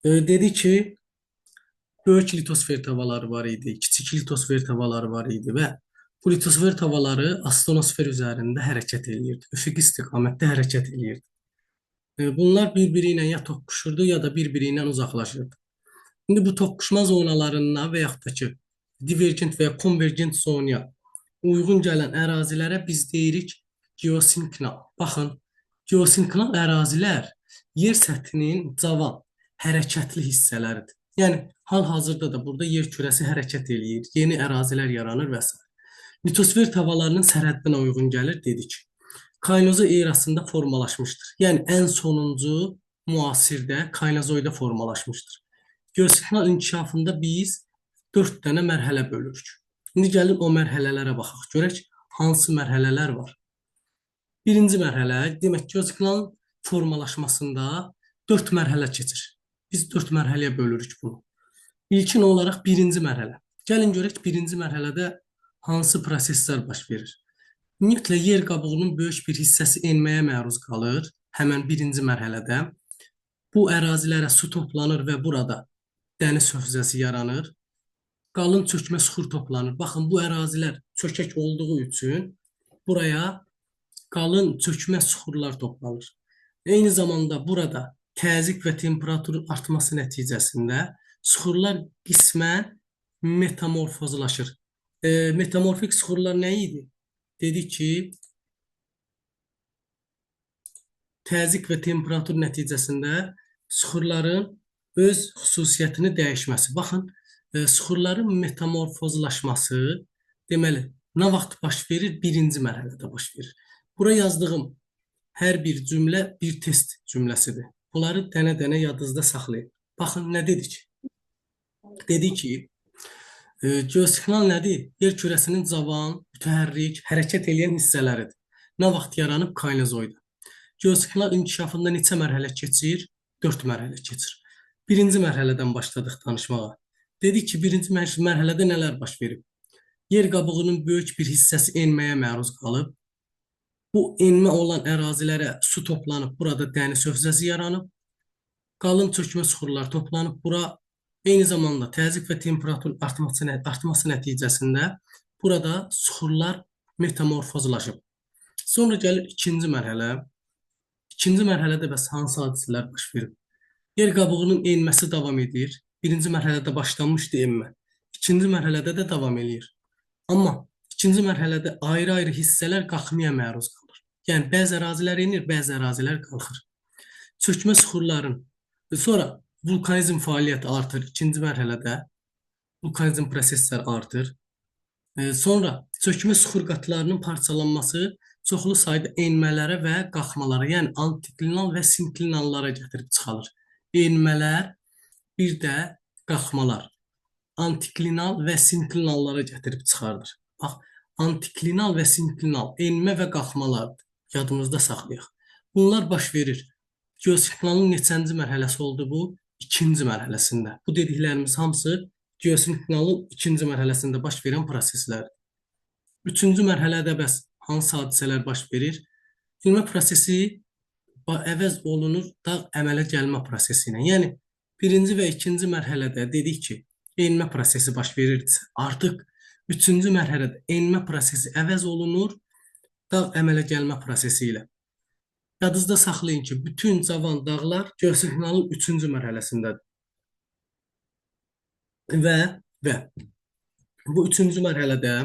Dedi ki, böyük litosfer tavaları var idi, kiçik litosfer tavaları var idi və bu litosfer tavaları astronosfer üzərində hərəkət eləyirdi. Üfüq istiqamətdə hərəkət eləyirdi. Bunlar bir-biri ilə ya toqquşurdu, ya da bir-biri ilə uzaqlaşırdı. İndi bu toqquşma zonalarına və yaxud da ki, divergent və ya konvergent zonaya uyğun gələn ərazilərə biz deyirik geosinknal. Baxın, geosinknal ərazilər yer səthinin cavan, hərəkətli hissələridir. Yəni, hal-hazırda da burada yer kürəsi hərəkət eləyir, yeni ərazilər yaranır və s. Litosfer tavalarının sərhəddinə uyğun gəlir, dedik. Kaynoza erasında formalaşmışdır. Yəni, ən sonuncu müasirdə kaynozoida formalaşmışdır. Geosinknal inkişafında biz 4 dənə mərhələ bölürük. İndi gəlin o mərhələlərə baxaq. Görək hansı mərhələlər var. Birinci mərhələ, demək geosinknalın formalaşmasında 4 mərhələ keçir. Biz 4 mərhələyə bölürük bunu. İlkin olaraq birinci mərhələ. Gəlin görək birinci mərhələdə hansı proseslər baş verir. Ümumiyyətlə yer qabığının böyük bir hissəsi enməyə məruz qalır. Həmən birinci mərhələdə. Bu ərazilərə su toplanır və burada dəniz hövzəsi yaranır. Qalın çökmə suxur toplanır. Baxın, bu ərazilər çökək olduğu üçün buraya qalın çökmə suxurlar toplanır. Eyni zamanda burada təzyiq və temperaturun artması nəticəsində suxurlar qismən metamorfozlaşır. Metamorfik suxurlar nə idi? Dedik ki, təzyiq və temperatur nəticəsində suxurların öz xüsusiyyətini dəyişməsi. Baxın, suxurların metamorfozlaşması deməli, nə vaxt baş verir? Birinci mərhələdə baş verir. Bura yazdığım hər bir cümlə bir test cümləsidir. Bunları dənə-dənə yadınızda saxlayın. Baxın, nə dedik? Dedik ki, geosinknal nədir? Yer kürəsinin cavan, mütəhərrik, hərəkət edən hissələridir. Nə vaxt yaranıb? Kaynozoida. Geosinknal inkişafında neçə mərhələ keçir? 4 mərhələ keçir. Birinci mərhələdən başladıq danışmağa. Dedik ki, birinci mərhələdə nələr baş verib? Yer qabığının böyük bir hissəsi enməyə məruz qalıb. Bu enmə olan ərazilərə su toplanıb, burada dəniz hövzəsi yaranıb. Qalın çökmə suxurlar toplanıb, bura eyni zamanda təzyiq və temperaturun artması nəticəsində burada suxurlar metamorfozlaşıb. Sonra gəlir ikinci mərhələ. İkinci mərhələdə bəs hansı hadisələr baş verib? Yer qabığının enməsi davam edir. Birinci mərhələdə başlanmışdı enmə. İkinci mərhələdə də davam edir. Amma ikinci mərhələdə ayrı-ayrı hissələr qalxmaya məruz qalır. Yəni, bəzi ərazilər enir, bəzi ərazilər qalxır. Çökmə suxurların sonra vulkanizm fəaliyyəti artır. İkinci mərhələdə vulkanizm prosesləri artır. Sonra çökmə suxur qatlarının parçalanması çoxlu sayda enmələrə və qalxmalara, yəni antiklinal və sinklinallara gətirib çıxarır. Enmələr, bir də qalxmalar antiklinal və sinklinallara gətirib çıxardır. Bax, antiklinal və sinklinal enmə və qalxmalardır. Yadımızda saxlayaq. Bunlar baş verir. Geosinknalın neçənci mərhələsi oldu bu? İkinci mərhələsində. Bu dediklərimiz hamısı geosinknalın ikinci mərhələsində baş verən proseslərdir. Üçüncü mərhələdə bəs hansı hadisələr baş verir? Enmə prosesi əvəz olunur dağ əmələ gəlmə prosesi ilə. Yəni, birinci və ikinci mərhələdə dedik ki, enmə prosesi baş verirdisə, artıq üçüncü mərhələdə enmə prosesi əvəz olunur dağ əmələ gəlmə prosesi ilə. Yadınızda saxlayın ki, bütün cavan dağlar geosinknalın üçüncü mərhələsindədir. Və bu üçüncü mərhələdə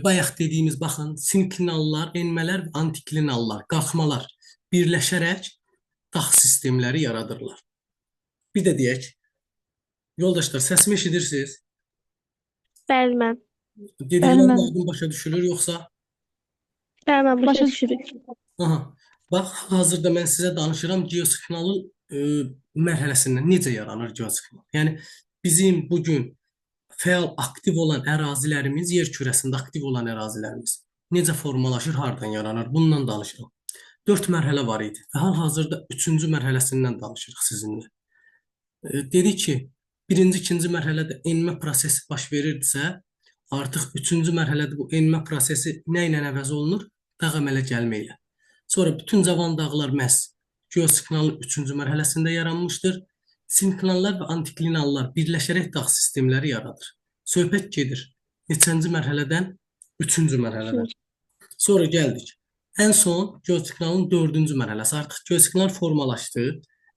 bayaq dediyimiz, baxın, sinklinallar, enmələr və antiklinallar, qalxmalar birləşərək dağ sistemləri yaradırlar. Bir də deyək, yoldaşlar, səsimi eşidirsiniz? Bəli, mən. Dediklərim aydın başa düşülür, yoxsa? Bəli, mən başa düşürük. Aha. Bax, hazırda mən sizə danışıram geosinknalın mərhələsindən necə yaranır geosinknal. Yəni, bizim bugün fəal, aktiv olan ərazilərimiz, yer kürəsində aktiv olan ərazilərimiz necə formalaşır, hardan yaranır? Bundan danışıram. 4 mərhələ var idi və hal-hazırda 3-cü mərhələsindən danışırıq sizinlə. Dedik ki, birinci, ikinci mərhələdə enmə prosesi baş verirdisə, artıq 3-cü mərhələdə bu enmə prosesi nə ilə əvəz olunur? Dağ əmələ gəlmə ilə. Sonra bütün cavan dağlar məhz geosinknalın 3-cü mərhələsində yaranmışdır. Sinklinallar və antiklinallar birləşərək dağ sistemləri yaradır. Söhbət gedir neçənci mərhələdən? Üçüncü mərhələdən. Üçüncü. Sonra gəldik. Ən son geosignalın dördüncü mərhələsi. Artıq geosignal formalaşdı.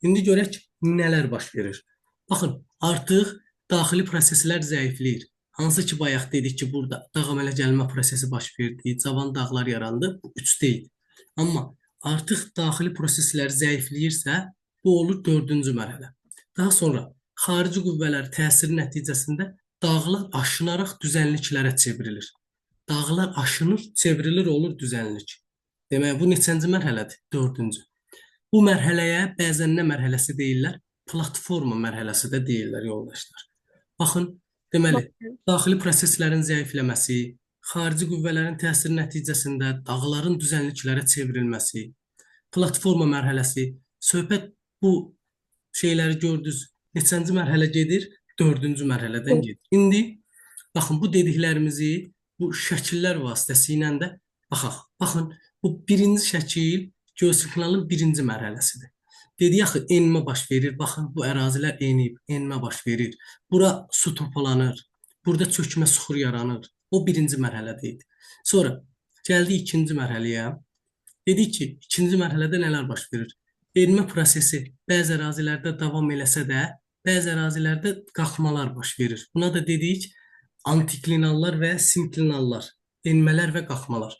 İndi görək nələr baş verir. Baxın, artıq daxili proseslər zəifləyir. Hansı ki, bayaq dedik ki, burada dağ əmələ gəlmə prosesi baş verdi, cavan dağlar yarandı. Bu 3-də idi. Amma artıq daxili proseslər zəifləyirsə, bu olur 4-cü mərhələ. Daha sonra xarici qüvvələr təsiri nəticəsində dağlar aşınaraq düzənliklərə çevrilir. Dağlar aşınır, çevrilir, olur düzənlik. Demək, bu neçənci mərhələdir? 4-cü. Bu mərhələyə bəzən nə mərhələsi deyirlər? Platforma mərhələsi də deyirlər yoldaşlar. Baxın, deməli, daxili proseslərin zəifləməsi, xarici qüvvələrin təsiri nəticəsində dağların düzənliklərə çevrilməsi, platforma mərhələsi, söhbət bu şeyləri gördünüz. Neçənci mərhələ gedir? 4-cü mərhələdən gedir. İndi baxın, bu dediklərimizi bu şəkillər vasitəsilə də baxaq. Baxın, bu birinci şəkil geosignalın birinci mərhələsidir. Dedik axı, enmə baş verir. Baxın, bu ərazilər enib, enmə baş verir. Bura su topalanır. Burada çökmə suxur yaranır. O birinci mərhələdə idi. Sonra gəldik ikinci mərhələyə. Dedik ki, ikinci mərhələdə nələr baş verir? Enmə prosesi bəzi ərazilərdə davam eləsə də, bəzi ərazilərdə qalxmalar baş verir. Buna da dedik antiklinallar və sinklinallar, enmələr və qalxmalar.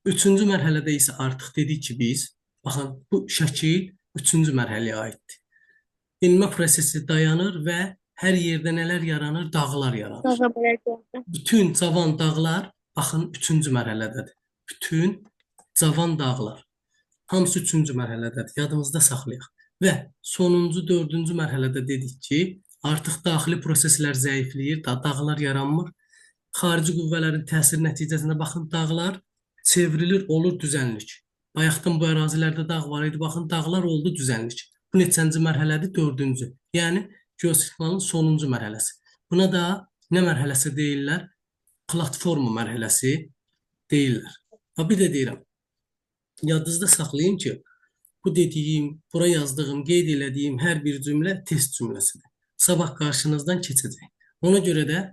Üçüncü mərhələdə isə artıq dedik ki, biz, baxın, bu şəkil üçüncü mərhələyə aiddir. Enmə prosesi dayanır və hər yerdə nələr yaranır? Dağlar yaranır. Dağa böləcəkdə. Bütün cavan dağlar, baxın, üçüncü mərhələdədir. Bütün cavan dağlar. Hamısı üçüncü mərhələdədir. Yadımızda saxlayaq. Və sonuncu, dördüncü mərhələdə dedik ki, artıq daxili proseslər zəifləyir, dağlar yaranmır. Xarici qüvvələrin təsiri nəticəsində baxın, dağlar çevrilir, olur düzənlik. Bayaqdan bu ərazilərdə dağ var idi, baxın, dağlar oldu düzənlik. Bu neçənci mərhələdir? Dördüncü. Yəni, geosignalın sonuncu mərhələsi. Buna da nə mərhələsi deyirlər? Platforma mərhələsi deyirlər. Və bir də deyirəm, yadınızda saxlayın ki, bu dediyim, bura yazdığım, qeyd elədiyim hər bir cümlə test cümləsidir. Sabah qarşınızdan keçəcək. Ona görə də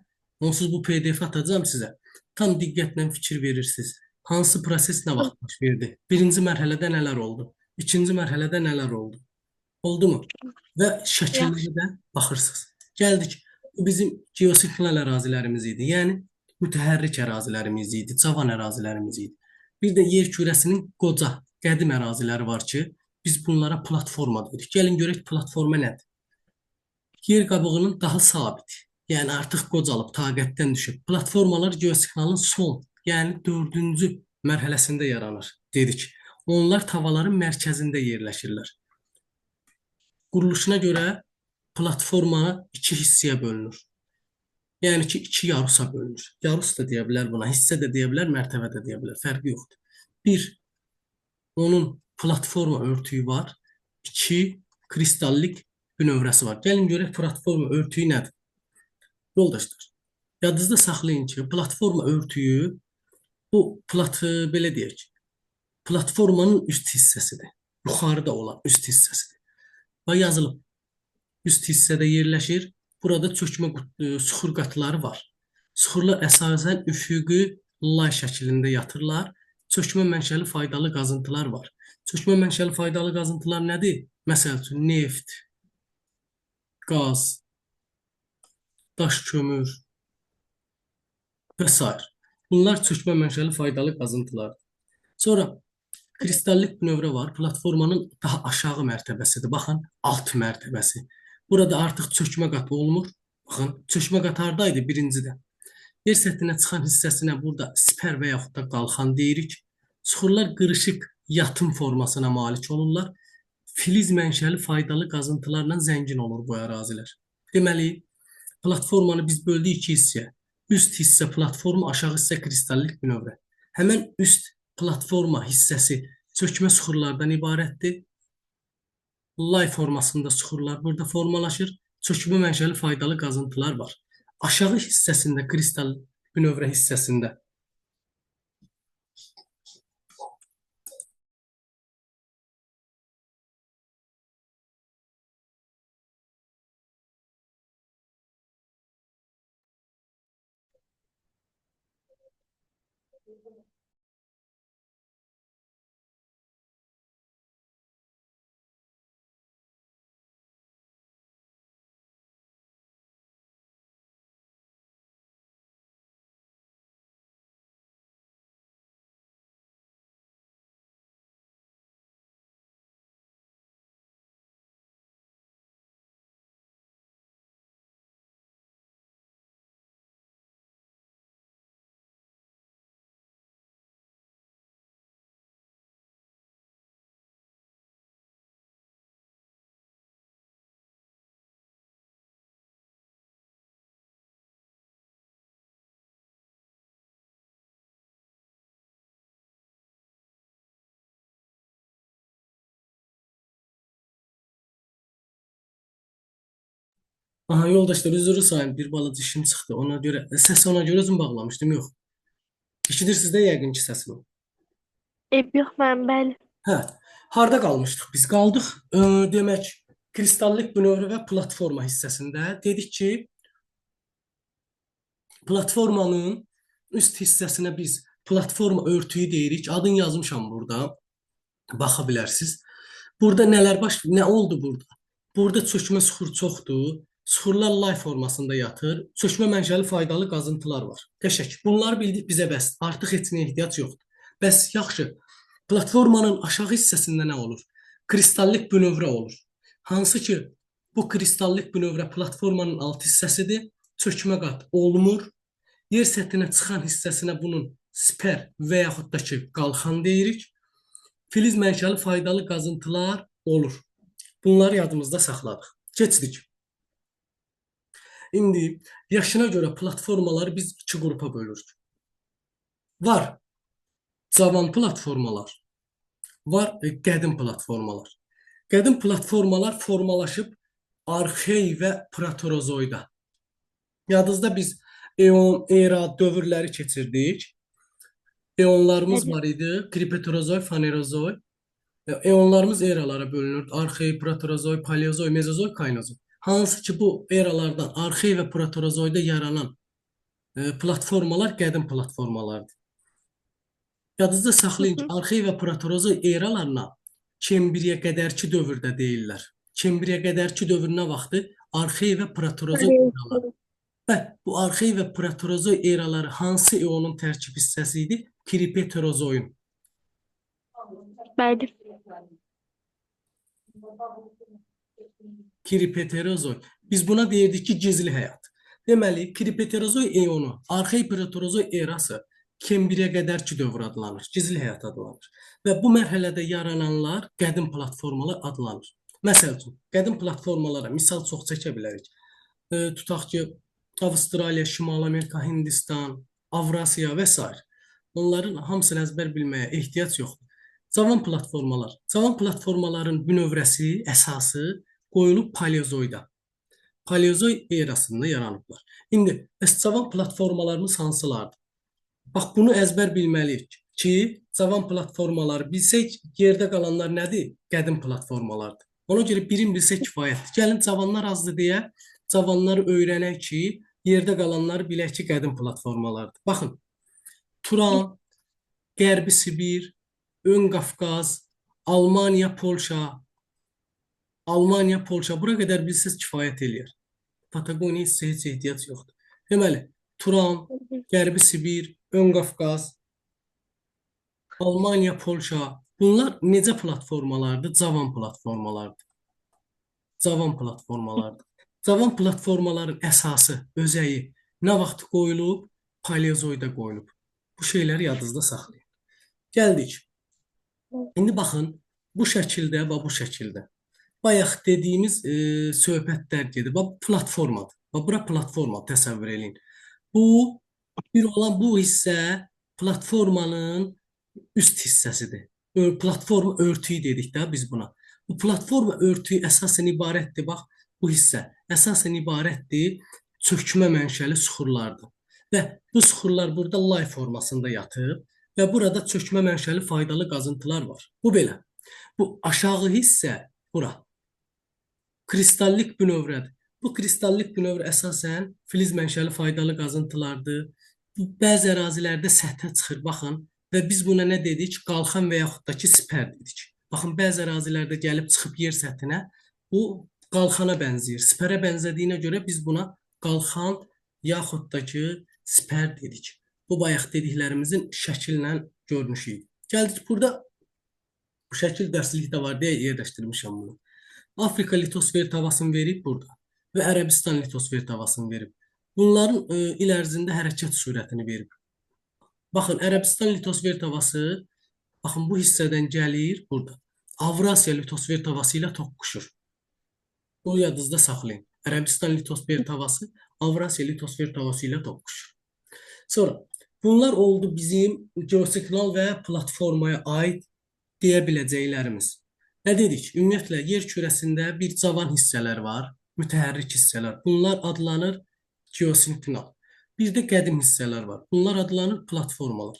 onsuz bu PDF atacağım sizə. Tam diqqətlə fikir verirsiniz. Hansı proses nə vaxt baş verdi? Birinci mərhələdə nələr oldu? İkinci mərhələdə nələr oldu? Oldu mu? Və şəkillərə də baxırsınız. Gəldik. Bu bizim geosignal ərazilərimiz idi. Yəni, mütəhərrik ərazilərimiz idi, cavan ərazilərimiz idi. Bir də yer kürəsinin qoca, qədim əraziləri var ki, biz bunlara platforma deyirik. Gəlin görək platforma nədir? Yer qabığının daha sabit, yəni artıq qocalıb, taqətdən düşüb. Platformalar geosignalın son, yəni 4-cü mərhələsində yaranır, dedik. Onlar tavaların mərkəzində yerləşirlər. Quruluşuna görə platforma iki hissəyə bölünür. Yəni ki, iki yarusa bölünür. Yarus da deyə bilər buna, hissə də deyə bilər, mərtəbə də deyə bilər, fərqi yoxdur. Bir, onun platforma örtüyü var. İki, kristallik bünövrəsi var. Gəlin görək platforma örtüyü nədir? Yoldaşlar, yadınızda saxlayın ki, platforma örtüyü bu belə deyək, platformanın üst hissəsidir. Yuxarıda olan üst hissəsidir. Və yazılıb, üst hissədə yerləşir. Burada çökmə suxur qatları var. Suxurlar əsasən üfüqi lay şəklində yatırlar. Çökmə mənşəli faydalı qazıntılar var. Çökmə mənşəli faydalı qazıntılar nədir? Məsəl üçün, neft, qaz, daş kömür və s. Bunlar çökmə mənşəli faydalı qazıntılardır. Sonra kristallik bünövrə var. Platformanın daha aşağı mərtəbəsidir. Baxın, alt mərtəbəsi. Burada artıq çökmə qatı olmur. Baxın, çökmə qatı hardaydı? Birincidə. Yer səthinə çıxan hissəsinə burada sipər və yaxud da qalxan deyirik. Suxurlar qırışıq yatım formasına malik olurlar. Filiz mənşəli faydalı qazıntılarla zəngin olur bu ərazilər. Deməli, platformanı biz böldük iki hissəyə. Üst hissə platforma, aşağı hissə kristallik bünövrə. Həmən üst platforma hissəsi çökmə suxurlardan ibarətdir. Lay formasında suxurlar burada formalaşır. Çökmə mənşəli faydalı qazıntılar var. Aşağı hissəsində, kristal bünövrə hissəsində Aha, yoldaşlar üzrü sayın bir balaca işim çıxdı. Ona görə səsi ona görə uzun bağlamışdım. Yox. Eşidirsiniz də yəqin ki səsini. Yox mən bəli. Hə. Harda qalmışdıq? Biz qaldıq. Demək, kristallik bünövrə və platforma hissəsində dedik ki, platformanın üst hissəsinə biz platforma örtüyü deyirik. Adını yazmışam burada. Baxa bilərsiniz. Burada nə oldu burada? Burada çökmə süxur çoxdur. Süxurlar lay formasında yatır. Çökmə mənşəli faydalı qazıntılar var. Qəşəng. Bunları bildik bizə bəs. Artıq heç nəyə ehtiyac yoxdur. Bəs yaxşı. Platformanın aşağı hissəsində nə olur? Kristallik bünövrə olur. Hansı ki bu kristallik bünövrə platformanın alt hissəsidir. Çökmə qat olmur. Yer səthinə çıxan hissəsinə bunun siper və yaxud da ki qalxan deyirik. Filiz mənşəli faydalı qazıntılar olur. Bunları yadımızda saxladıq. Keçdik. İndi yaşına görə platformaları biz iki qrupa bölürük. Var cavan platformalar, var qədim platformalar. Qədim platformalar formalaşıb arxey və proterozoida. Yadınızda biz eon, era dövrləri keçirdik. Eonlarımız Bəli. var idi. Kripeterozoy, fanerozoy. Eonlarımız eralara bölünür. Arxey, proterozoy, paleozoy, mezozoy, kaynozoy. Hansı ki bu eralardan arxey və proterozoyda yaranan platformalar qədim platformalardır. Yadınızda Hı saxlayın ki, hı. arxey və proterozoy eralarına Kembriyə qədərki dövrdə deyirlər. Kembriyə qədərki dövr nə vaxtı? Arxey və proterozoy eraları. Və bu arxey və proterozoy eraları hansı eonun tərkib hissəsi idi? Kripeterozoyun. Bəli. Kripeterozoy. Biz buna deyirdik ki, gizli həyat. Deməli, kripeterozoy eonu, arxey proterozoy erası Kembriyə qədərki dövr adlanır, gizli həyat adlanır. Və bu mərhələdə yarananlar qədim platformalar adlanır. Məsəl üçün, qədim platformalara misal çox çəkə bilərik. Tutaq ki, Avstraliya, Şimali Amerika, Hindistan, Avrasiya və s. Onların hamısını əzbər bilməyə ehtiyac yoxdur. Cavan platformalar. Cavan platformaların bünövrəsi, əsası qoyulub paleozoyda. Paleozoy erasında yaranıblar. İndi cavan platformalarımız hansılardır? Bax, bunu əzbər bilməliyik ki, cavan platformaları bilsək, yerdə qalanlar nədir? Qədim platformalardır. Ona görə birin bilsək kifayətdir. Gəlin cavanlar azdır deyə cavanları öyrənək ki, yerdə qalanları bilək ki, qədim platformalardır. Baxın, Turan, Qərbi Sibir, Ön Qafqaz, Almaniya, Polşa, bura qədər bilsəz kifayət eləyər. Patagoniya isə heç ehtiyac yoxdur. Deməli, Turan, Qərbi Sibir, Ön Qafqaz, Almaniya, Polşa, bunlar necə platformalardır? Cavan platformalardır. Cavan platformalardır. Cavan platformaların əsası, özəyi nə vaxt qoyulub? Paleozoyda qoyulub. Bu şeyləri yadınızda saxlayın. Gəldik. İndi baxın, bu şəkildə və bu şəkildə. Bayaq dediyimiz söhbətlər gedir. Bax, platformadır. Bax, bura platforma təsəvvür eləyin. Bu, bir olan bu hissə platformanın üst hissəsidir. Platforma örtüyü dedik də biz buna. Bu platforma örtüyü əsasən ibarətdir. Bax, bu hissə əsasən ibarətdir çökmə mənşəli süxurlardır. Və bu süxurlar burada lay formasında yatıb və burada çökmə mənşəli faydalı qazıntılar var. Bu belə. Bu aşağı hissə bura. Kristallik bünövrədir. Bu kristallik bünövrə əsasən filiz mənşəli faydalı qazıntılardır. Bu bəzi ərazilərdə səthə çıxır, baxın, və biz buna nə dedik? Qalxan və yaxud da ki, sipər dedik. Baxın, bəzi ərazilərdə gəlib çıxıb yer səthinə, bu qalxana bənzəyir. Sipərə bənzədiyinə görə biz buna qalxan yaxud da ki, sipər dedik. Bu bayaq dediklərimizin şəkillə görünüşü idi. Gəldik burada, bu şəkil dərslikdə var deyə yerləşdirmişəm bunu. Afrika litosfer tavasını verib burada və Ərəbistan litosfer tavasını verib. Bunların il ərzində hərəkət sürətini verib. Baxın, Ərəbistan litosfer tavası, baxın, bu hissədən gəlir burada. Avrasiya litosfer tavası ilə toqquşur. Bunu yadınızda saxlayın. Ərəbistan litosfer tavası Avrasiya litosfer tavası ilə toqquşur. Sonra, bunlar oldu bizim geosignal və platformaya aid deyə biləcəklərimiz. Nə dedik? Ümumiyyətlə, yer kürəsində bir cavan hissələr var, mütəhərrik hissələr. Bunlar adlanır geosignal. Bir də qədim hissələr var. Bunlar adlanır platformalar.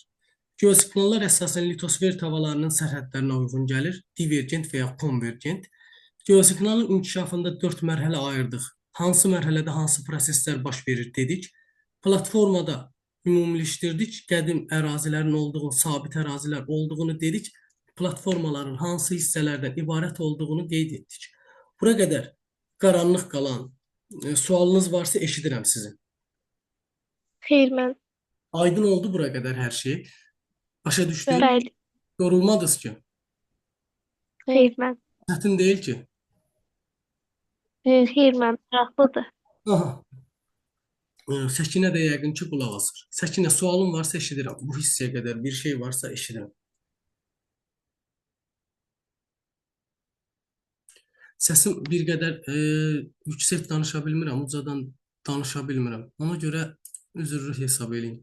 Geosignallar əsasən litosfer tavalarının sərhədlərinə uyğun gəlir. Divergent və ya konvergent. Geosignalın inkişafında 4 mərhələ ayırdıq. Hansı mərhələdə hansı proseslər baş verir dedik. Platformada ümumiləşdirdik. Qədim ərazilərin olduğunu, sabit ərazilər olduğunu dedik. Platformaların hansı hissələrdən ibarət olduğunu qeyd etdik. Bura qədər qaranlıq qalan sualınız varsa eşidirəm sizin. Xeyr, mən. Aydın oldu bura qədər hər şey. Başa düşdünüz? Bəli. Yorulmadınız ki. Xeyr, mən. Çətin deyil ki. Xeyr, mən. Maraqlıdır. Aha. Səkinə də yəqin ki, qulaq asır. Səkinə, sualın varsa eşidirəm. Bu hissəyə qədər bir şey varsa eşidirəm. Səsim bir qədər yüksək danışa bilmirəm, ucadan danışa bilmirəm. Ona görə üzrlü hesab eləyin.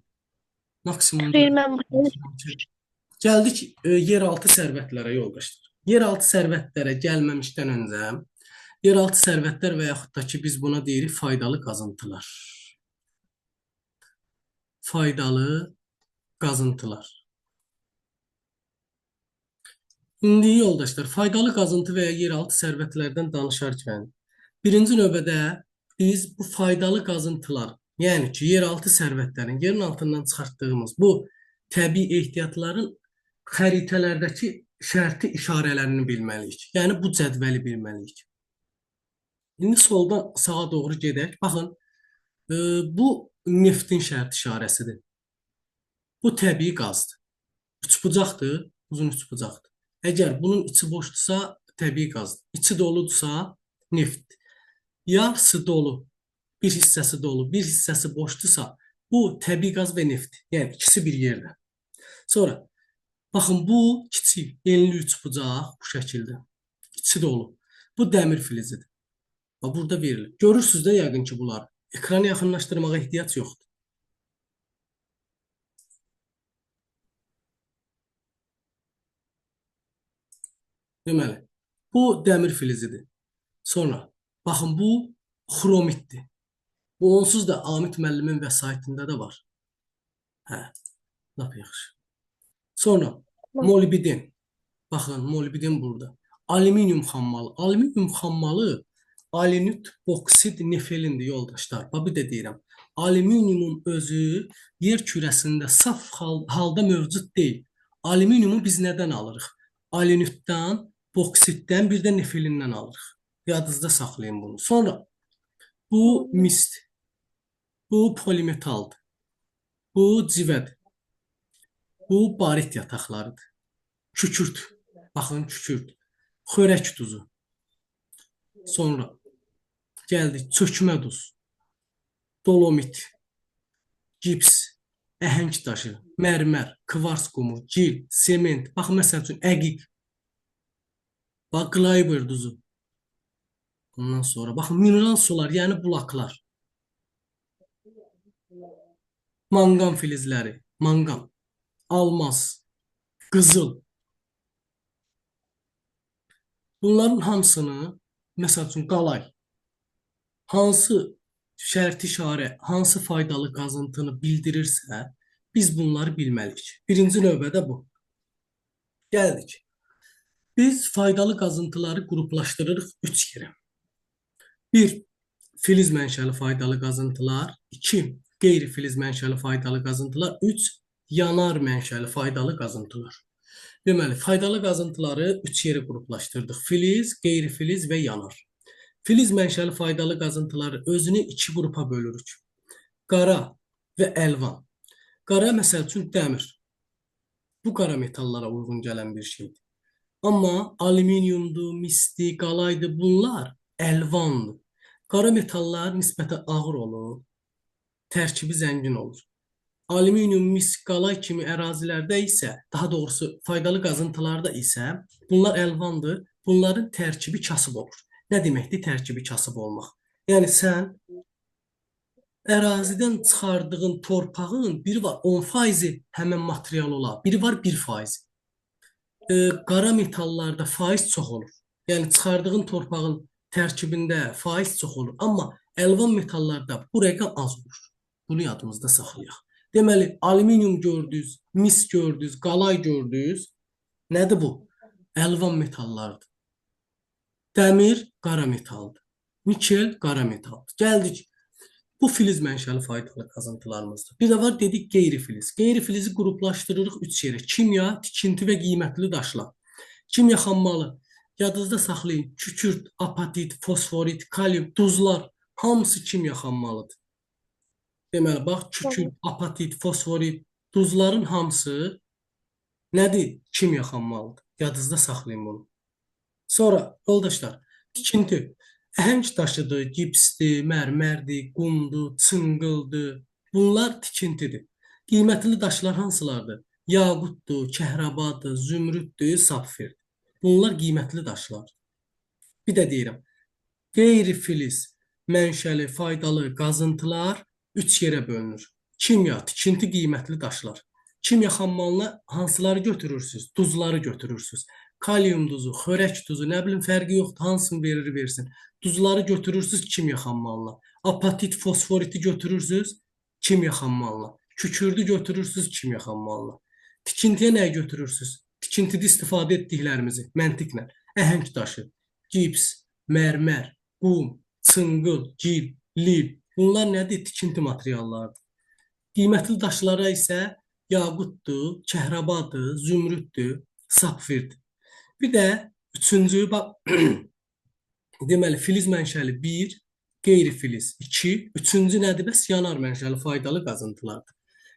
Maksimum Xeyr, mən. gəldik yeraltı sərvətlərə yoldaşlar. Yeraltı sərvətlərə gəlməmişdən öncə yeraltı sərvətlər və yaxud da ki biz buna deyirik faydalı qazıntılar. Faydalı qazıntılar. İndi yoldaşlar, faydalı qazıntı və ya yeraltı sərvətlərdən danışarkən birinci növbədə biz bu faydalı qazıntılar, yəni ki, yeraltı sərvətlərin yerin altından çıxartdığımız bu təbii ehtiyatların xəritələrdəki şərti işarələrini bilməliyik. Yəni, bu cədvəli bilməliyik. İndi soldan sağa doğru gedək. Baxın, bu neftin şərt işarəsidir. Bu təbii qazdır. Üçbucaqdır, uzun üçbucaqdır. Əgər bunun içi boşdursa, təbii qazdır. İçi doludursa, neft. Yarısı dolu, bir hissəsi dolu, bir hissəsi boşdursa, bu təbii qaz və neft. Yəni, ikisi bir yerdə. Sonra, baxın, bu kiçik, enli üçbucaq bu şəkildə. İçi dolu. Bu dəmir filizidir. Burada verilir. Görürsünüz də yəqin ki, bunlar. Ekranı yaxınlaşdırmağa ehtiyac yoxdur. Deməli, bu dəmir filizidir. Sonra, baxın, bu xromitdir. Bu onsuz da Amit müəllimin vəsaitində də var. Hə, lap yaxşı. Sonra, molibden. Baxın, molibden burada. Alüminium xammalı. Alüminium xammalı alinit boksid nefelindir yoldaşlar. Bir də deyirəm. Alüminiumun özü yer kürəsində saf halda mövcud deyil. Alüminiumu biz nədən alırıq? Alinitdən, boksiddən, bir də nefelindən alırıq. Yadınızda saxlayın bunu. Sonra bu mist, bu polimetaldır, bu civədir, bu barit yataqlarıdır, kükürt, baxın kükürt, xörək duzu. Sonra gəldik çökmə duz, dolomit, gips, əhəng daşı, mərmər, kvars qumu, gil, sement, baxın məsəl üçün əqiq, bax qlayber duzu. Ondan sonra baxın mineral sular, yəni bulaqlar. Manqan filizləri, manqan, almaz, qızıl. Bunların hamısını, məsəl üçün qalay, hansı şərt işarə, hansı faydalı qazıntını bildirirsə, biz bunları bilməliyik. Birinci növbədə bu. Gəldik. Biz faydalı qazıntıları qruplaşdırırıq 3 yerə. 1. Filiz mənşəli faydalı qazıntılar. 2. qeyri-filiz mənşəli faydalı qazıntılar, 3 yanar mənşəli faydalı qazıntılar. Deməli, faydalı qazıntıları 3 yerə qruplaşdırdıq. Filiz, qeyri-filiz və yanar. Filiz mənşəli faydalı qazıntıları özünü 2 qrupa bölürük. Qara və əlvan. Qara məsəl üçün dəmir. Bu qara metallara uyğun gələn bir şeydir. Amma alüminiumdur, misdir, qalaydı, bunlar əlvandır. Qara metallar nisbətən ağır olur, tərkibi zəngin olur. Alüminium, mis, qalay kimi ərazilərdə isə, daha doğrusu faydalı qazıntılarda isə bunlar əlvandır, bunların tərkibi kasıb olur. Nə deməkdir tərkibi kasıb olmaq? Yəni sən ərazidən çıxardığın torpağın biri var 10% həmin material ola, biri var 1%. Qara metallarda faiz çox olur. Yəni çıxardığın torpağın tərkibində faiz çox olur. Amma əlvan metallarda bu rəqəm az olur. Bunu yadımızda saxlayaq. Deməli, alüminium gördünüz, mis gördünüz, qalay gördünüz. Nədir bu? Əlvan metallardır. Dəmir qara metaldır. Nikel qara metaldır. Gəldik. Bu filiz mənşəli faydalı qazıntılarımızdır. Bir də var dedik qeyri-filiz. Qeyri-filizi qruplaşdırırıq 3 yerə. Kimya, tikinti və qiymətli daşlar. Kimya xammalı. Yadınızda saxlayın. Kükürt, apatit, fosforit, kalium, duzlar hamısı kimya xammalıdır. Deməli, bax, kükürt, apatit, fosforit, duzların hamısı nədir? Kimya xammalıdır. Yadınızda saxlayın bunu. Sonra, yoldaşlar, tikinti. Əhəng daşıdır, gipsdir, mərmərdir, qumdur, çınqıldır. Bunlar tikintidir. Qiymətli daşlar hansılardır? Yaqutdur, kəhrabadır, zümrüddür, sapfirdir. Bunlar qiymətli daşlar. Bir də deyirəm, qeyri-filiz mənşəli faydalı qazıntılar 3 yerə bölünür. Kimya, tikinti, qiymətli daşlar. Kimya xammalına hansıları götürürsünüz? Duzları götürürsünüz. Kalium duzu, xörək duzu, nə bilim fərqi yoxdur, hansını verir versin. Duzları götürürsünüz kimya xammalına. Apatit, fosforiti götürürsünüz kimya xammalına. Kükürdü götürürsünüz kimya xammalına. Tikintiyə nəyi götürürsünüz? Tikintidə istifadə etdiklərimizi məntiqlə. Əhəng daşı, gips, mərmər, qum, çınqıl, gil, lil. Bunlar nədir? Tikinti materiallardır. Qiymətli daşlara isə yaqutdur, kəhrabadır, zümrüddür, sapfirdir. Bir də üçüncü, deməli, filiz mənşəli 1, qeyri-filiz 2, üçüncü nədir? Bəs yanar mənşəli faydalı qazıntılardır.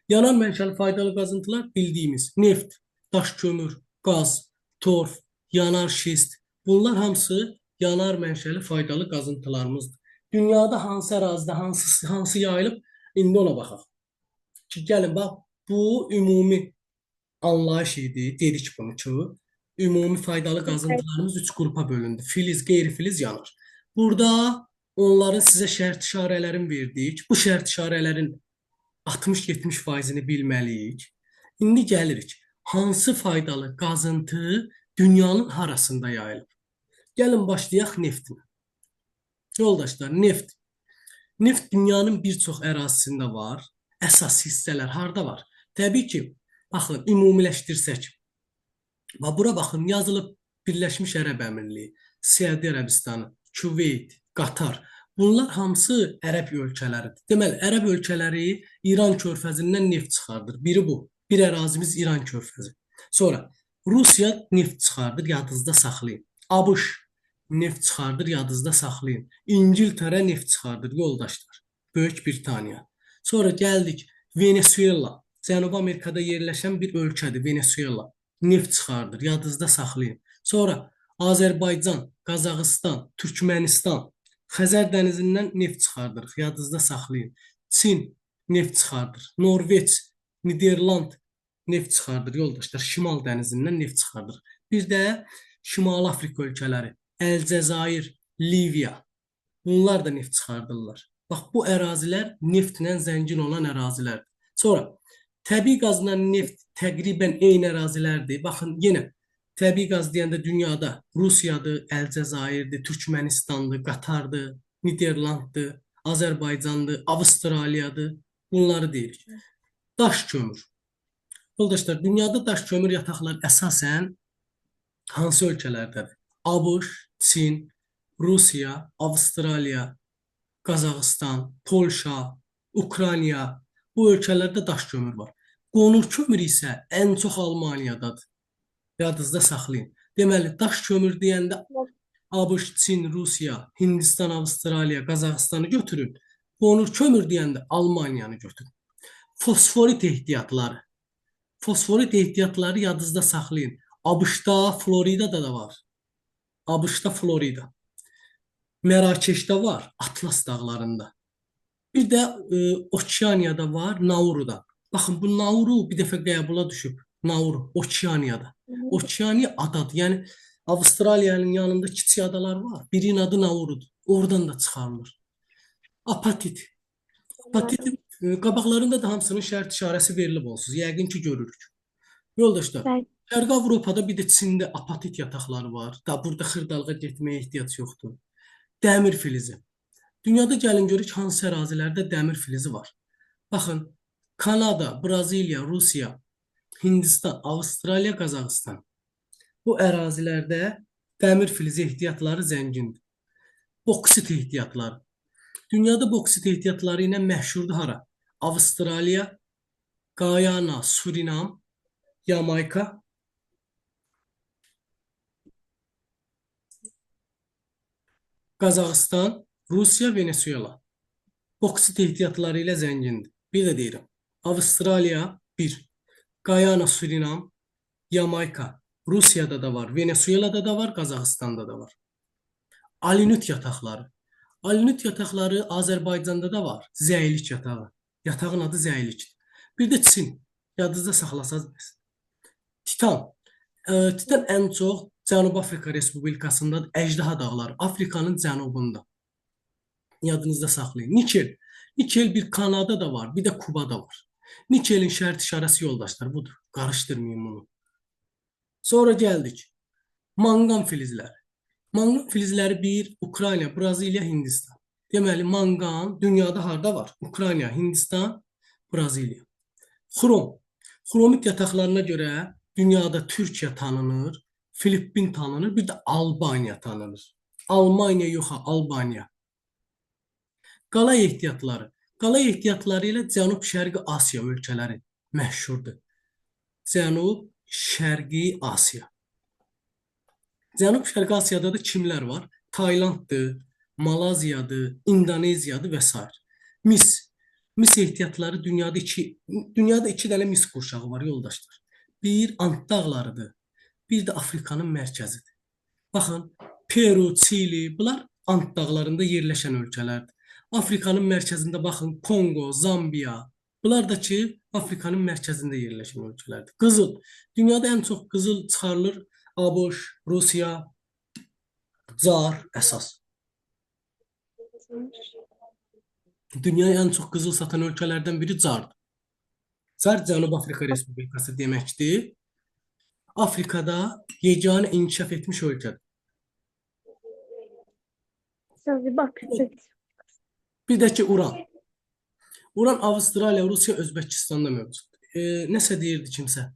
Yanar mənşəli faydalı qazıntılar bildiyimiz neft, daş kömür, qaz, torf, yanar şist. Bunlar hamısı yanar mənşəli faydalı qazıntılarımızdır. Dünyada hansı ərazidə hansı yayılıb? İndi ona baxaq. Ki, gəlin, bax, bu ümumi anlayış idi. Dedik bunu ki, ümumi faydalı qazıntılarımız 3 qrupa bölündü. Filiz, qeyri-filiz, yanar. Burada onların sizə şərt işarələrini verdik. Bu şərt işarələrin 60-70%-ni bilməliyik. İndi gəlirik. Hansı faydalı qazıntı dünyanın harasında yayılıb? Gəlin başlayaq neftlə. Yoldaşlar, neft. Neft dünyanın bir çox ərazisində var. Əsas hissələr harda var? Təbii ki, baxın, ümumiləşdirsək. Bura baxın, yazılıb Birləşmiş Ərəb Əmirliyi, Səudiyyə Ərəbistanı, Küveyt, Qatar. Bunlar hamısı ərəb ölkələridir. Deməli, ərəb ölkələri İran körfəzindən neft çıxardır. Biri bu. Bir ərazimiz İran körfəzi. Sonra Rusiya neft çıxardır, yadınızda saxlayın. ABŞ neft çıxardır, yadınızda saxlayın. İngiltərə neft çıxardır, yoldaşlar. Böyük Britaniya. Sonra gəldik Venezuela. Cənubi Amerikada yerləşən bir ölkədir Venezuela. Neft çıxardır, yadınızda saxlayın. Sonra Azərbaycan, Qazaxıstan, Türkmənistan, Xəzər dənizindən neft çıxardırıq, yadınızda saxlayın. Çin neft çıxardır, Norveç, Niderland neft çıxardır, yoldaşlar. Şimal dənizindən neft çıxardır. Bir də Şimali Afrika ölkələri, Əlcəzair, Liviya, bunlar da neft çıxardırlar. Bax, bu ərazilər neftlə zəngin olan ərazilərdir. Sonra təbii qazla neft təqribən eyni ərazilərdir. Baxın, yenə təbii qaz deyəndə dünyada Rusiyadır, Əlcəzairdir, Türkmənistandır, Qatardır, Niderlanddır, Azərbaycandır, Avstraliyadır. Bunları deyirik. Daş kömür. Yoldaşlar, dünyada daş kömür yataqları əsasən hansı ölkələrdədir? ABŞ, Çin, Rusiya, Avstraliya, Qazaxıstan, Polşa, Ukrayna, bu ölkələrdə daş kömür var. Qonur kömür isə ən çox Almaniyadadır. Yadınızda saxlayın. Deməli, daş kömür deyəndə ABŞ, Çin, Rusiya, Hindistan, Avstraliya, Qazaxıstanı götürün. Qonur kömür deyəndə Almaniyanı götürün. Fosforit ehtiyatları. Fosforit ehtiyatları yadınızda saxlayın. ABŞ-da, Floridada da var. ABŞ-da, Florida. Mərakeşdə var, Atlas dağlarında. Bir də Okeaniyada var, Nauruda. Baxın, bu Nauru bir dəfə qəbula düşüb. Nauru, Okeaniyada. Okeaniya adadır. Yəni Avstraliyanın yanında kiçik adalar var. Birinin adı Naurudur. Oradan da çıxarılır. Apatit. Apatitin qabaqlarında da hamısının şərt işarəsi verilib olsun. Yəqin ki, görürük. Yoldaşlar, Bəli. Şərqi Avropada bir də Çində apatit yataqları var. Da burada xırdalığa getməyə ehtiyac yoxdur. Dəmir filizi. Dünyada gəlin görək hansı ərazilərdə dəmir filizi var. Baxın, Kanada, Braziliya, Rusiya, Hindistan, Avstraliya, Qazaxıstan. Bu ərazilərdə dəmir filizi ehtiyatları zəngindir. Boksit ehtiyatları. Dünyada boksit ehtiyatları ilə məşhurdur hara? Avstraliya, Guyana, Surinam, Yamayka. Qazaxıstan, Rusiya, Venezuela. Boksit ehtiyatları ilə zəngindir. Bir də deyirəm. Avstraliya 1, Guyana, Surinam, Yamayka. Rusiyada da var, Venezuelada da var, Qazaxıstanda da var. Alinut yataqları. Alinut yataqları Azərbaycanda da var. Zəylik yatağı. Yatağın adı Zəylikdir. Bir də Çin. Yadınızda saxlasaz. Titan. Titan ən çox Cənubi Afrika Respublikasındadır. Əjdaha dağları. Afrikanın cənubunda. Yadınızda saxlayın. Nikel. Nikel bir Kanada da var, bir də Kubada var. Nikelin şərt işarəsi yoldaşlar budur. Qarışdırmayın bunu. Sonra gəldik. Manqan filizləri. Manqan filizləri 1, Ukrayna, Braziliya, Hindistan. Deməli, manqan dünyada harda var? Ukrayna, Hindistan, Braziliya. Xrom. Xromit yataqlarına görə dünyada Türkiyə tanınır, Filippin tanınır, bir də Albaniya tanınır. Almaniya yox, Albaniya. Qala ehtiyatları. Qala ehtiyatları ilə Cənub-Şərqi Asiya ölkələri məşhurdur. Cənub-Şərqi Asiya. Cənub-Şərqi Asiyada da kimlər var? Taylanddır, Malaziyadır, İndoneziyadır və s. Mis. Mis ehtiyatları dünyada iki dənə mis qurşağı var yoldaşlar. Bir Ant dağlarıdır, bir də Afrikanın mərkəzidir. Baxın, Peru, Çili, bunlar Ant dağlarında yerləşən ölkələrdir. Afrikanın mərkəzində baxın, Kongo, Zambiya. Bunlar da ki, Afrikanın mərkəzində yerləşən ölkələrdir. Qızıl. Dünyada ən çox qızıl çıxarılır ABŞ, Rusiya, Çar əsas. Dünyaya ən çox qızıl satan ölkələrdən biri Çardır. Çar Cənubi Afrika Respublikası deməkdir. Afrikada yeganə inkişaf etmiş ölkədir. Bir də ki, Uran. Uran Avstraliya, Rusiya, Özbəkistanda mövcuddur. Nəsə deyirdi kimsə?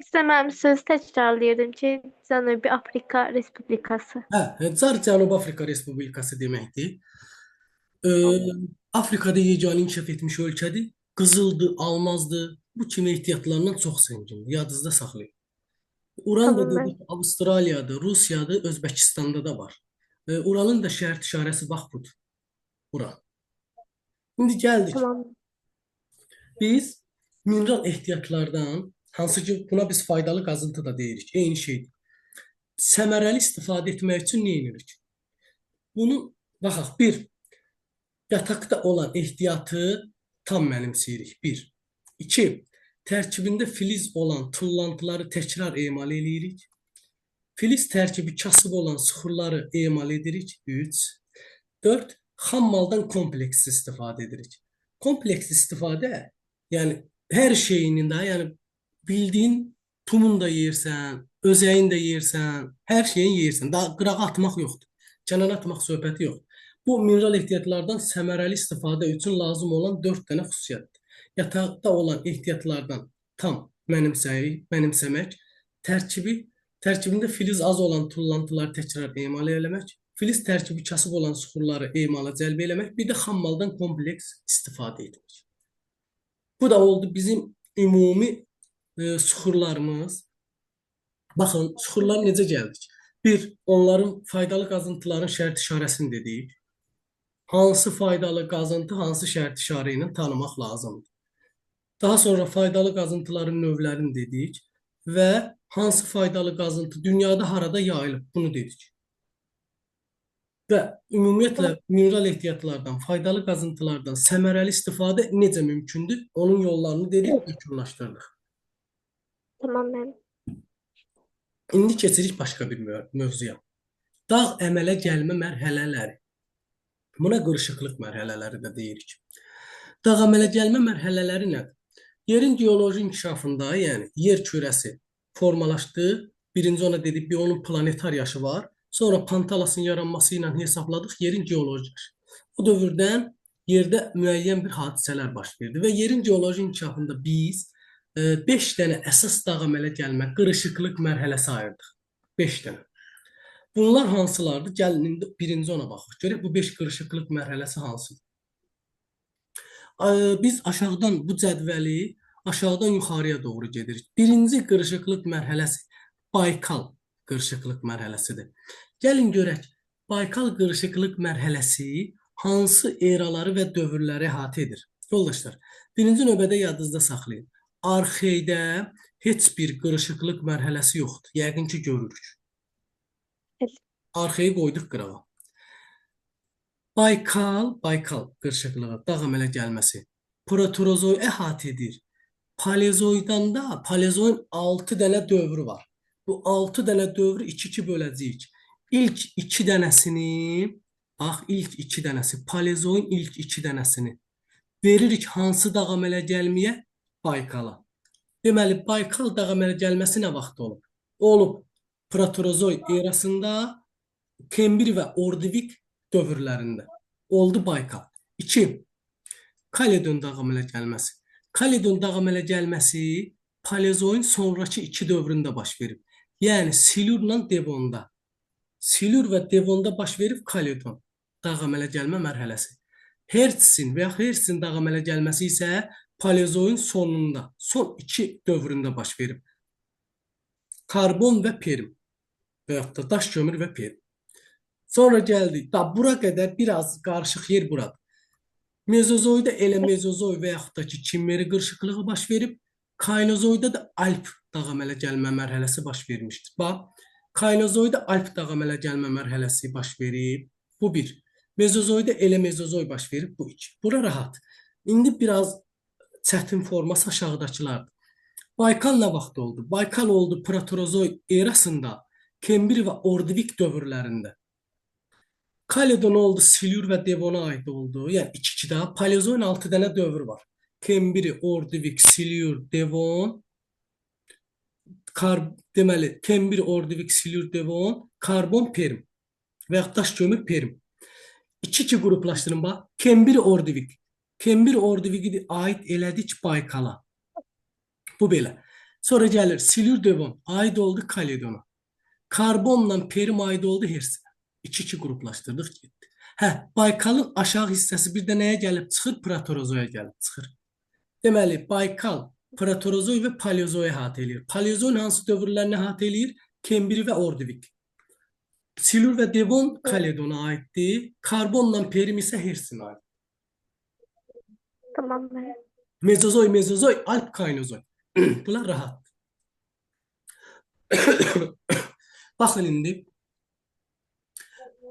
İstəməmisiniz təkrarlayırdım ki, Cənubi Afrika Respublikası. Çar Cənubi Afrika Respublikası deməkdir. Afrikada yeganə inkişaf etmiş ölkədir. Qızıldır, almazdır. Bu kimi ehtiyatlarından çox zəngindir. Yadınızda saxlayın. Uran da dedik, Avstraliyadır, Rusiyadır, Özbəkistanda da var. Uranın da şərt işarəsi bax budur. Uran. İndi gəldik. Tamam. Biz mineral ehtiyatlardan, hansı ki buna biz faydalı qazıntı da deyirik, eyni şeydir. Səmərəli istifadə etmək üçün nə edirik? Bunu, baxaq, bir, yataqda olan ehtiyatı tam mənimsəyirik, bir. İki, tərkibində filiz olan tullantıları təkrar emal edirik. Filiz tərkibi kasıb olan süxurları emal edirik, 3. 4, xam maldan kompleks istifadə edirik. Kompleks istifadə, yəni hər şeyinin də, yəni bildiyin tumun da yeyirsən, özəyin də yeyirsən, hər şeyin yeyirsən. Daha qırağa atmaq yoxdur. Kənara atmaq söhbəti yoxdur. Bu mineral ehtiyatlardan səmərəli istifadə üçün lazım olan 4 dənə xüsusiyyətdir. Yataqda olan ehtiyatlardan tam mənimsəmək, tərkibində filiz az olan tullantıları təkrar emal eləmək, filiz tərkibi kasıb olan suxurları emala cəlb eləmək, bir də xammaldan kompleks istifadə etmək. Bu da oldu bizim ümumi suxurlarımız. Baxın, suxurlar necə gəldik? Bir, onların faydalı qazıntıların şərt işarəsini dedik. Hansı faydalı qazıntı, hansı şərt işarə ilə tanımaq lazımdır. Daha sonra faydalı qazıntıların növlərini dedik və hansı faydalı qazıntı dünyada harada yayılıb, bunu dedik. Və ümumiyyətlə mineral ehtiyatlardan, faydalı qazıntılardan səmərəli istifadə necə mümkündür? Onun yollarını dedik, yekunlaşdırdıq. Tamam ben. İndi keçirik başqa bir mövzuya. Dağ əmələ gəlmə mərhələləri. Buna qırışıqlıq mərhələləri də deyirik. Dağ əmələ gəlmə mərhələləri nədir? Yerin geoloji inkişafında, yəni yer kürəsi formalaşdı. Birinci ona dedik, bir onun planetar yaşı var. Sonra Pantalasın yaranması ilə hesabladıq yerin geoloji yaşı. Bu dövrdən yerdə müəyyən bir hadisələr baş verdi və yerin geoloji inkişafında biz 5 dənə əsas dağ əmələ gəlmə, qırışıqlıq mərhələsi ayırdıq. 5 dənə. Bunlar hansılardır? Gəlin indi birinci ona baxaq. Görək bu 5 qırışıqlıq mərhələsi hansıdır? Biz aşağıdan bu cədvəli aşağıdan yuxarıya doğru gedirik. Birinci qırışıqlıq mərhələsi Baykal qırışıqlıq mərhələsidir. Gəlin görək, Baykal qırışıqlıq mərhələsi hansı eraları və dövrləri əhatə edir? Yoldaşlar, birinci növbədə yadınızda saxlayın. Arxeydə heç bir qırışıqlıq mərhələsi yoxdur. Yəqin ki, görürük. Arxeyi qoyduq qırağa. Baykal qırışıqlığı, dağ əmələ gəlməsi proterozoy əhatə edir. Paleozoydan da paleozoyun 6 dənə dövrü var. Bu 6 dənə dövrü 2-2 böləcəyik. İlk 2 dənəsini, bax ilk 2 dənəsi, paleozoyun ilk 2 dənəsini veririk hansı dağ əmələ gəlməyə? Baykala. Deməli, Baykal dağ əmələ gəlməsi nə vaxt olub? Olub proterozoy erasında, Kembri və Ordovik dövrlərində. Oldu Baykal. 2. Kaledon dağ əmələ gəlməsi. Kaledon dağ əmələ gəlməsi Paleozoyun sonrakı 2 dövründə baş verib. Yəni Silurla Devonda. Silur və Devonda baş verib Kaledon dağ əmələ gəlmə mərhələsi. Hertzin və ya Hertzin dağ əmələ gəlməsi isə Paleozoyun sonunda, son 2 dövründə baş verib. Karbon və Perm və yaxud da daş kömür və Perm. Sonra gəldik. Bura qədər biraz qarışıq yer buradır. Mezozoyda elə mezozoy və yaxud da ki, Kimmeri qırışıqlığı baş verib. Kaynozoyda da Alp dağ əmələ gəlmə mərhələsi baş vermişdir. Bax, Kaynozoyda Alp dağ əmələ gəlmə mərhələsi baş verib. Bu 1. Mezozoyda elə mezozoy baş verib. Bu 2. Bura rahat. İndi biraz çətin forması aşağıdakılardır. Baykal nə vaxt oldu? Baykal oldu proterozoy erasında, Kembri və Ordovik dövrlərində. Kaledon oldu Silur və Devona aid oldu. Yəni 2-2-də Paleozoyun 6 dənə dövr var. Kembri, Ordovik, Silur, Devon. Deməli, Kembri, Ordovik, Silur, Devon, karbon, Perm və yaxud daş kömür, Perm. 2-2 qruplaşdırın bax. Kembri, Ordovik. Kembri, Ordovik'i aid elədik Baykala. Bu belə. Sonra gəlir Silur, Devon aid oldu Kaledona. Karbonla Perm aid oldu Hersinə. 2-2 qruplaşdırdıq, getdi. Baykalın aşağı hissəsi bir də nəyə gəlib çıxır? Proterozoya gəlib çıxır. Deməli, Baykal proterozoy və paleozoya əhatə eləyir. Paleozoyun hansı dövrlərini əhatə eləyir? Kembri və Ordovik. Silur və Devon Kaledona aiddir. Karbonla Perm isə Hersinə aid. Tamam. Mezozoy, Alp, Kaynozoy. Bunlar rahat. Baxın indi.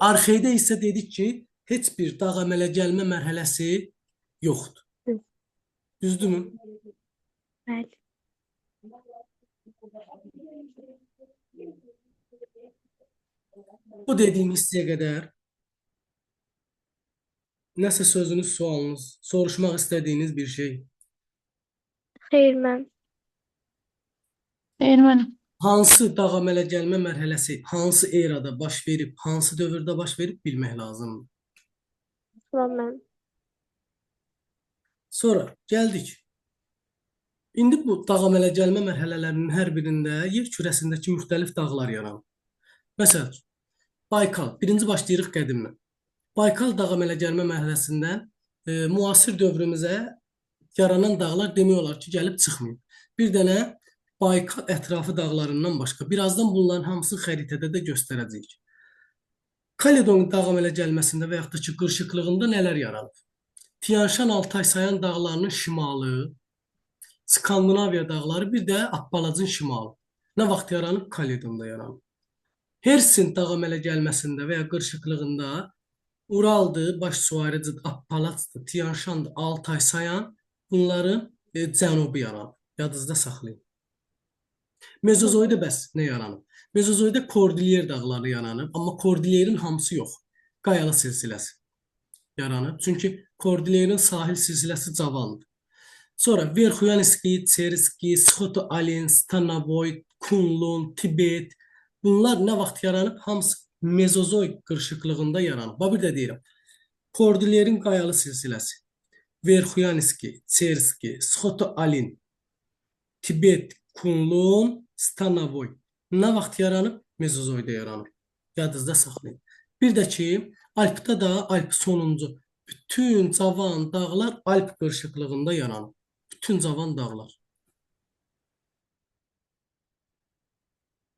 Arxeydə isə dedik ki, heç bir dağ əmələ gəlmə mərhələsi yoxdur. Düzdürmü? Bəli. Bu dediyim hissəyə qədər nəsə sözünüz, sualınız, soruşmaq istədiyiniz bir şey. Xeyr, mən. Xeyr, mən. Hansı dağ əmələ gəlmə mərhələsi hansı erada baş verib, hansı dövrdə baş verib bilmək lazımdır. Tamam, mən. Sonra gəldik. İndi bu dağ əmələ gəlmə mərhələlərinin hər birində yer kürəsindəki müxtəlif dağlar yaranır. Məsələn, Baykal. Birinci başlayırıq qədimdən. Baykal dağ əmələ gəlmə mərhələsindən müasir dövrümüzə yaranan dağlar demək olar ki, gəlib çıxmayıb. Bir dənə Baykal ətrafı dağlarından başqa. Birazdan bunların hamısını xəritədə də göstərəcəyik. Kaledon dağ əmələ gəlməsində və yaxud da ki, qırışıqlığında nələr yaranıb? Tianşan, Altay, Sayan dağlarının şimalı, Skandinaviya dağları, bir də Appalacın şimalı. Nə vaxt yaranıb? Kaledonda yaranıb. Hersin dağ əmələ gəlməsində və ya qırışıqlığında Uraldır, baş suvarıcıdır, Appalaçdır, Tianşandır, Altay, Sayan bunların cənubu yaranıb. Yadınızda saxlayın. Mezozoyda bəs nə yaranıb? Mezozoyda Kordilyer dağları yaranıb, amma Kordilyerin hamısı yox. Qayalı silsiləsi yaranıb. Çünki Kordilyerin sahil silsiləsi cavandır. Sonra Verxuyanski, Çerski, Sxoto-Alin, Stanovoy, Kunlun, Tibet bunlar nə vaxt yaranıb? Hamısı Mezozoy qırışıqlığında yaranıb. Bir də deyirəm. Kordilyerin qayalı silsiləsi Verxuyanski, Çerski, Sxoto-Alin, Tibet, Kunlun, Stanovoy nə vaxt yaranıb? Mezozoyda yaranıb. Yadınızda saxlayın. Bir də ki, Alpda da Alp sonuncu bütün cavan dağlar Alp qırışıqlığında yaranıb. Bütün cavan dağlar.